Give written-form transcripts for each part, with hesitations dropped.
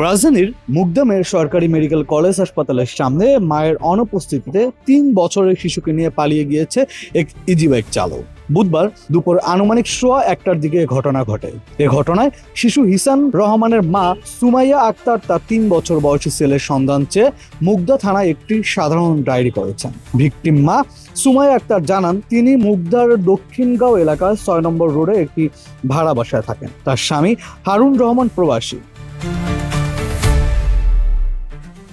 রাজধানীর মুগদামের সরকারি medical college হাসপাতালের সামনে মায়ের অনুপস্থিতিতে ৩ বছরের শিশুকে নিয়ে পালিয়ে গিয়েছে এক ইজি বাইক চালক। বুধবার দুপুর আনুমানিক 1:15টার দিকে ঘটনা ঘটে। এ ঘটনায় শিশু হিসান রহমানের মা সুমাইয়া আক্তার তার ৩ বছর বয়সী ছেলের সন্ধান চেয়ে মুগদা থানায় একটি সাধারণ ডায়েরি করেছেন। ভিকটিম মা সুমাইয়া আক্তার জানান, তিনি মুগদার দক্ষিণগাঁও এলাকার ৬ নম্বর রোডে একটি ভাড়া বাসায় থাকেন। তার স্বামী হারুন রহমান প্রবাসী।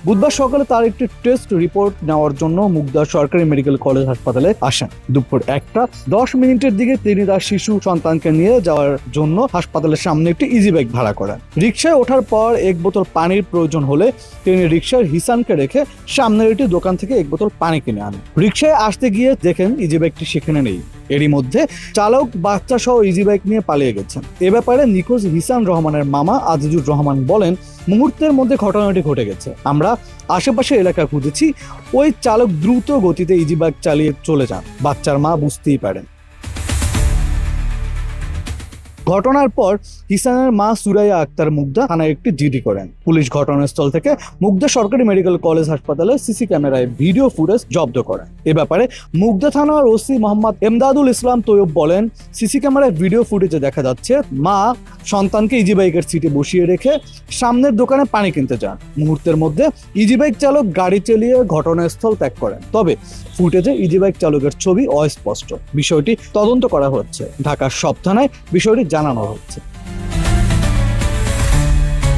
বুধবার সকালে তার একটি টেস্ট রিপোর্ট নেওয়ার জন্য মুগদা সরকারি মেডিকেল কলেজ হাসপাতালে আসেন। দুপুর 1:10 দিকে তিনি তার শিশু সন্তানকে নিয়ে যাওয়ার জন্য হাসপাতালের সামনে একটি ইজি বাইক ভাড়া করেন। রিকশায় ওঠার পর 1 বোতল পানির প্রয়োজন হলে তিনি রিকশার হিসানকে রেখে সামনের একটি দোকান থেকে 1 বোতল পানি কিনে আনেন। রিকশায় আসতে গিয়ে দেখেন ইজি বাইকটি সেখানে নেই। এরই মধ্যে চালক বাচ্চা সহ ইজি বাইক নিয়ে পালিয়ে গেছেন। এ ব্যাপারে নিখোঁজ হিসান রহমানের মামা আজিজুর রহমান বলেন, মুহূর্তের মধ্যে ঘটনাটি ঘটে গেছে। আমরা আশেপাশে এলাকা খুঁজেছি। ওই চালক দ্রুত গতিতে ইজি বাইক চালিয়ে চলে যান। বাচ্চার মা বুঝতেই পারেন। ঘটনার পর হিসানের মা সুরাইয়া আক্তার মুগদা থানায় একটি জিডি করেন। পুলিশ ঘটনাস্থল থেকে মুগদা সরকারি মেডিকেল কলেজ হাসপাতালে সিসি ক্যামেরায় ভিডিও ফুটেজ জব্দ করে। এ ব্যাপারে মুগদা থানার ওসি মোহাম্মদ এমদাদুল ইসলাম তৈয়ব বলেন, সিসি ক্যামেরায় ভিডিও ফুটেজে দেখা যাচ্ছে মা সন্তানকে ইজি বাইকের সিটে বসিয়ে রেখে সামনের দোকানে পানি কিনতে যান। মুহূর্তের মধ্যে ইজি বাইক চালক গাড়ি চালিয়ে ঘটনাস্থল ত্যাগ করেন। তবে ফুটেজে ইজি বাইক চালকের ছবি অস্পষ্ট। বিষয়টি তদন্ত করা হচ্ছে। ঢাকার সব থানায় বিষয়টি জানানো হচ্ছে।